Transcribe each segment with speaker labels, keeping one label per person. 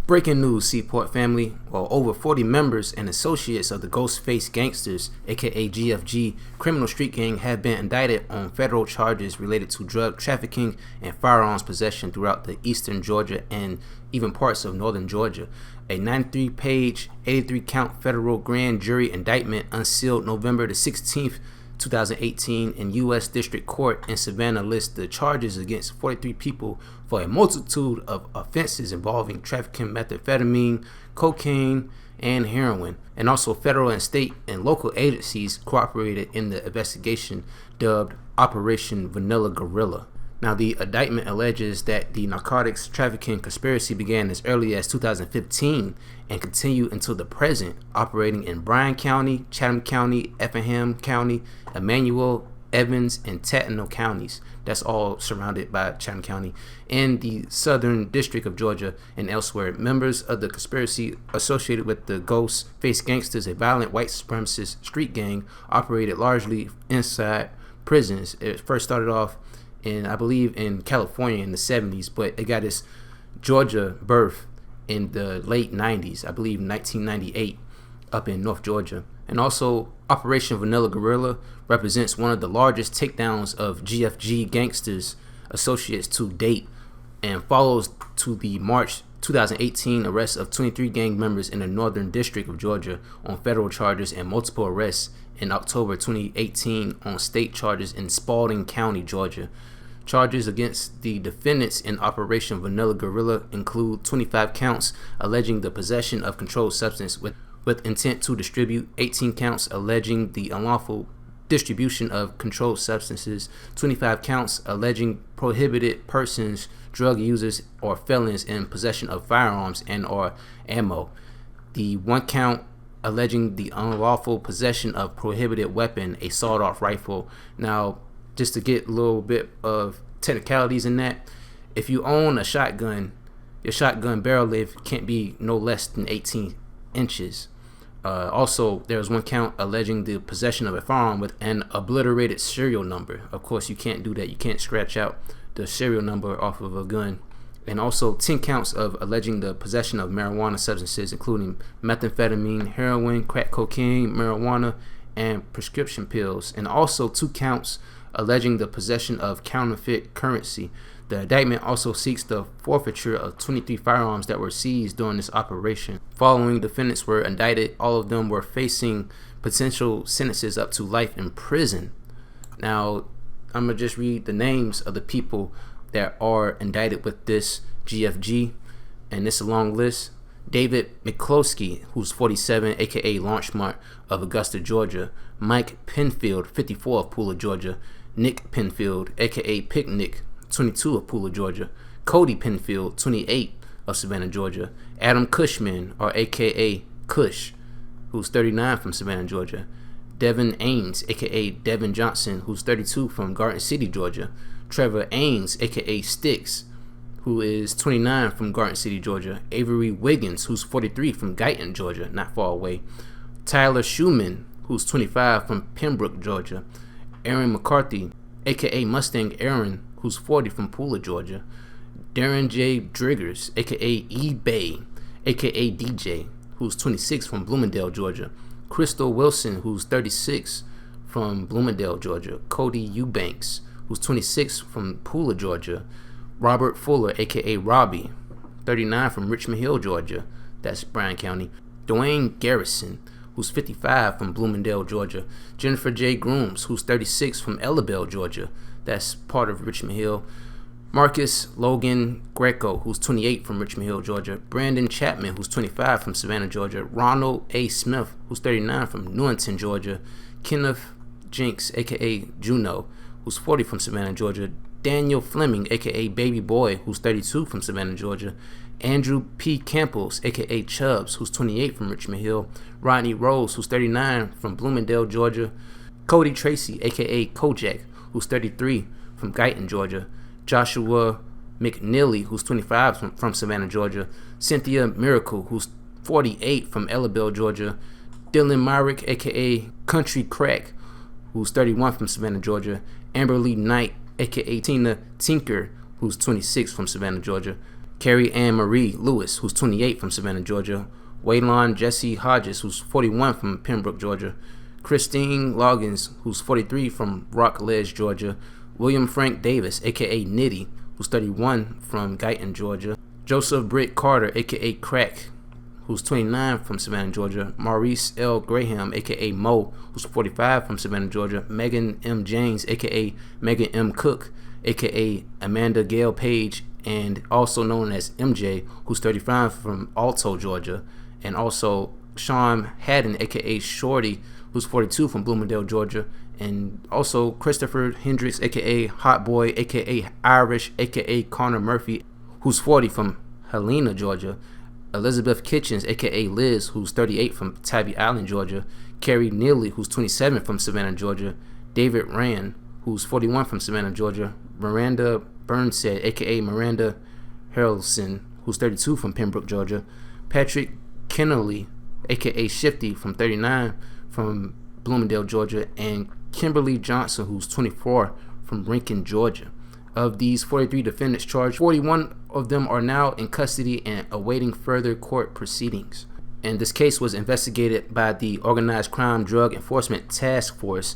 Speaker 1: Breaking news, Seaport family. Well, over 40 members and associates of the Ghostface Gangsters, aka GFG, criminal street gang have been indicted on federal charges related to drug trafficking and firearms possession throughout the eastern Georgia and even parts of northern Georgia. A 93-page, 83-count federal grand jury indictment unsealed November the 16th, 2018 in U.S. District Court in Savannah lists the charges against 43 people for a multitude of offenses involving trafficking methamphetamine, cocaine, and heroin, and also federal and state and local agencies cooperated in the investigation dubbed Operation Vanilla Gorilla. Now, the indictment alleges that the narcotics trafficking conspiracy began as early as 2015 and continued until the present, operating in Bryan County, Chatham County, Effingham County, Emmanuel, Evans, and Tatnall counties. That's all surrounded by Chatham County. In the Southern District of Georgia and elsewhere, members of the conspiracy associated with the Ghostface Gangsters, a violent white supremacist street gang, operated largely inside prisons. It first started off I believe in California in the 70s, but it got its Georgia birth in the late 90s, I believe 1998, up in North Georgia. And also, Operation Vanilla Gorilla represents one of the largest takedowns of GFG Gangsters associates to date and follows to the March 2018 arrest of 23 gang members in the Northern District of Georgia on federal charges and multiple arrests in October 2018 on state charges in Spalding County, Georgia. Charges against the defendants in Operation Vanilla Gorilla include 25 counts alleging the possession of controlled substance with intent to distribute, 18 counts alleging the unlawful distribution of controlled substances, 25 counts alleging prohibited persons, drug users, or felons in possession of firearms and or ammo. The 1 count alleging the unlawful possession of prohibited weapon, a sawed-off rifle. Now, just to get a little bit of technicalities in that, if you own a shotgun, your shotgun barrel length can't be no less than 18 inches. Also, there was 1 count alleging the possession of a firearm with an obliterated serial number. Of course, you can't do that. You can't scratch out the serial number off of a gun. And also 10 counts of alleging the possession of marijuana substances, including methamphetamine, heroin, crack cocaine, marijuana, and prescription pills. And also 2 counts alleging the possession of counterfeit currency. The indictment also seeks the forfeiture of 23 firearms that were seized during this operation. Following defendants were indicted, all of them were facing potential sentences up to life in prison. Now, I'm going to just read the names of the people that are indicted with this GFG, and it's a long list. David McCloskey, who's 47, aka Launchmart of Augusta, Georgia. Mike Penfield, 54, of Pooler, Georgia. Nick Penfield, aka Picnic, 22, of Pooler, Georgia. Cody Penfield, 28, of Savannah, Georgia. Adam Cushman, or aka Cush, who's 39, from Savannah, Georgia. Devin Ains, aka Devin Johnson, who's 32, from Garden City, Georgia. Trevor Ains, aka Sticks, who is 29, from Garden City, Georgia. Avery Wiggins, who's 43, from Guyton, Georgia, not far away. Tyler Schumann, who's 25, from Pembroke, Georgia. Aaron McCarthy, aka Mustang Aaron, who's 40, from Pooler, Georgia. Darren J. Driggers, aka eBay, aka DJ, who's 26, from Bloomingdale, Georgia. Crystal Wilson, who's 36, from Bloomingdale, Georgia. Cody Eubanks, who's 26, from Pooler, Georgia. Robert Fuller, aka Robbie, 39, from Richmond Hill, Georgia. That's Bryan County. Dwayne Garrison, who's 55, from Bloomingdale, Georgia. Jennifer J. Grooms, who's 36, from Ellabelle, Georgia. That's part of Richmond Hill. Marcus Logan Greco, who's 28, from Richmond Hill, Georgia. Brandon Chapman, who's 25, from Savannah, Georgia. Ronald A. Smith, who's 39, from Newington, Georgia. Kenneth Jinks, aka Juno, who's 40, from Savannah, Georgia. Daniel Fleming, aka Baby Boy, who's 32, from Savannah, Georgia. Andrew P. Campos, aka Chubbs, who's 28, from Richmond Hill. Rodney Rose, who's 39, from Bloomingdale, Georgia. Cody Tracy, aka Kojak, who's 33, from Guyton, Georgia. Joshua McNeely, who's 25, from Savannah, Georgia. Cynthia Miracle, who's 48, from Ellabelle, Georgia. Dylan Myrick, aka Country Crack, who's 31, from Savannah, Georgia. Amberly Knight, aka Tina Tinker, who's 26, from Savannah, Georgia. Carrie Ann Marie Lewis, who's 28 from Savannah, Georgia. Waylon Jesse Hodges, who's 41 from Pembroke, Georgia. Christine Loggins, who's 43 from Rockledge, Georgia. William Frank Davis, aka Nitty, who's 31 from Guyton, Georgia. Joseph Britt Carter, aka Crack, who's 29 from Savannah, Georgia. Maurice L. Graham, aka Mo, who's 45 from Savannah, Georgia. Megan M. James, aka Megan M. Cook, aka Amanda Gail Page, and also known as MJ, who's 35 from Alto, Georgia. And also Sean Haddon, aka Shorty, who's 42 from Bloomingdale, Georgia. And also Christopher Hendricks, aka Hot Boy, aka Irish, aka Connor Murphy, who's 40 from Helena, Georgia. Elizabeth Kitchens, aka Liz, who's 38 from Tybee Island, Georgia. Carrie Neely, who's 27 from Savannah, Georgia. David Rand, who's 41 from Savannah, Georgia. Miranda Burnsett, aka Miranda Harrelson, who's 32 from Pembroke, Georgia. Patrick Kennelly, aka Shifty, from 39 from Bloomingdale, Georgia. And Kimberly Johnson, who's 24 from Rankin, Georgia. Of these 43 defendants charged, 41 of them are now in custody and awaiting further court proceedings. And this case was investigated by the Organized Crime Drug Enforcement Task Force,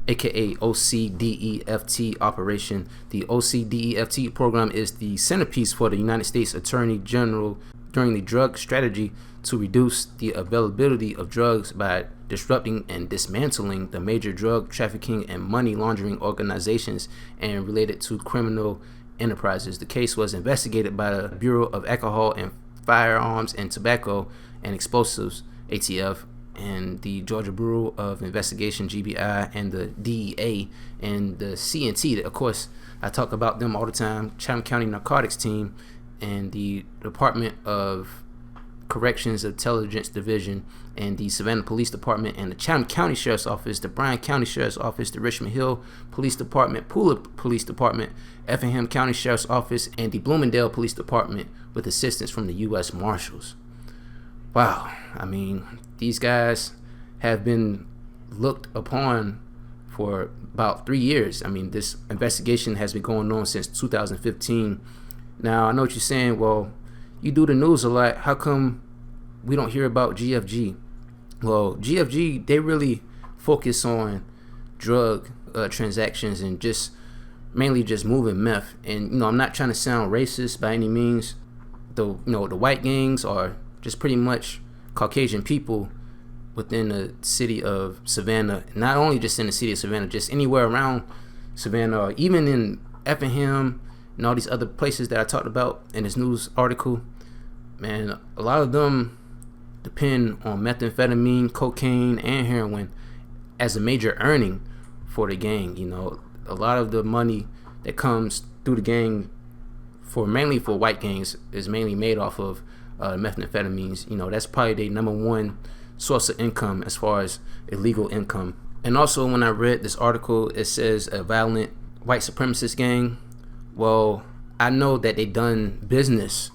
Speaker 1: aka OCDEFT operation. The OCDEFT program is the centerpiece for the United States Attorney General during the drug strategy to reduce the availability of drugs by disrupting and dismantling the major drug trafficking and money laundering organizations and related to criminal enterprises. The case was investigated by the Bureau of Alcohol and Firearms and Tobacco and Explosives, ATF, and the Georgia Bureau of Investigation, GBI, and the DEA, and the CNT. Of course, I talk about them all the time, Chatham County Narcotics Team, and the Department of Corrections Intelligence Division, and the Savannah Police Department, and the Chatham County Sheriff's Office, the Bryan County Sheriff's Office, the Richmond Hill Police Department, Pooler Police Department, Effingham County Sheriff's Office, and the Bloomingdale Police Department with assistance from the U.S. Marshals. Wow, I mean, these guys have been looked upon for about 3 years. I mean, this investigation has been going on since 2015. Now, I know what you're saying. Well, you do the news a lot. How come we don't hear about GFG? Well, GFG, they really focus on drug transactions and just mainly just moving meth. And, I'm not trying to sound racist by any means. The white gangs are just pretty much Caucasian people within the city of Savannah. Not only just in the city of Savannah, just anywhere around Savannah, or even in Effingham and all these other places that I talked about in this news article. Man, a lot of them depend on methamphetamine, cocaine, and heroin as a major earning for the gang. A lot of the money that comes through the gang mainly for white gangs is mainly made off of methamphetamines. That's probably their number one source of income as far as illegal income. And also, when I read this article, it says a violent white supremacist gang. Well, I know that they done business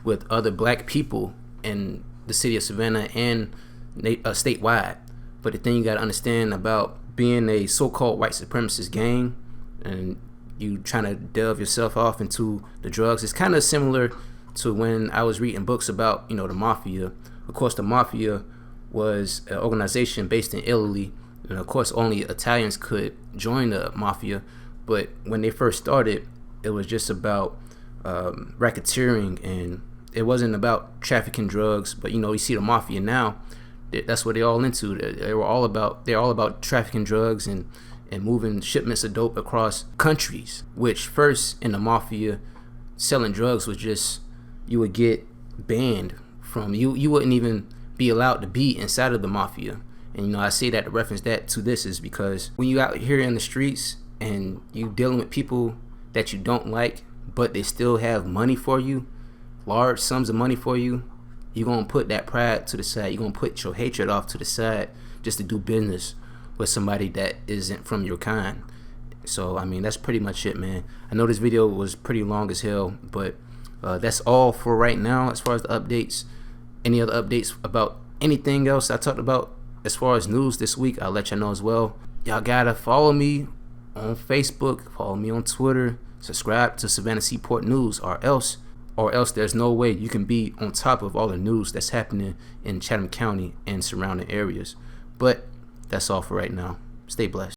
Speaker 1: with other black people in the city of Savannah and statewide. But the thing you got to understand about being a so-called white supremacist gang and you trying to delve yourself off into the drugs, it's kind of similar to when I was reading books about, the mafia. Of course, the mafia was an organization based in Italy, and of course only Italians could join the mafia. But when they first started, it was just about racketeering, and it wasn't about trafficking drugs. But you see the mafia now, that's what they're all into. They're all about trafficking drugs and moving shipments of dope across countries. Which first in the mafia, selling drugs was just, you would get banned from, you wouldn't even be allowed to be inside of the mafia. And I say that to reference that to this is because when you out here in the streets and you dealing with people that you don't like, but they still have money for you, large sums of money for you, you're gonna put that pride to the side. You're gonna put your hatred off to the side just to do business with somebody that isn't from your kind. So I mean, that's pretty much it, man. I know this video was pretty long as hell, but that's all for right now as far as the updates. Any other updates about anything else I talked about as far as news this week, I'll let y'all know as well. Y'all gotta follow me on Facebook, follow me on Twitter, subscribe to Savannah Seaport News, or else or else there's no way you can be on top of all the news that's happening in Chatham County and surrounding areas. But that's all for right now. Stay blessed.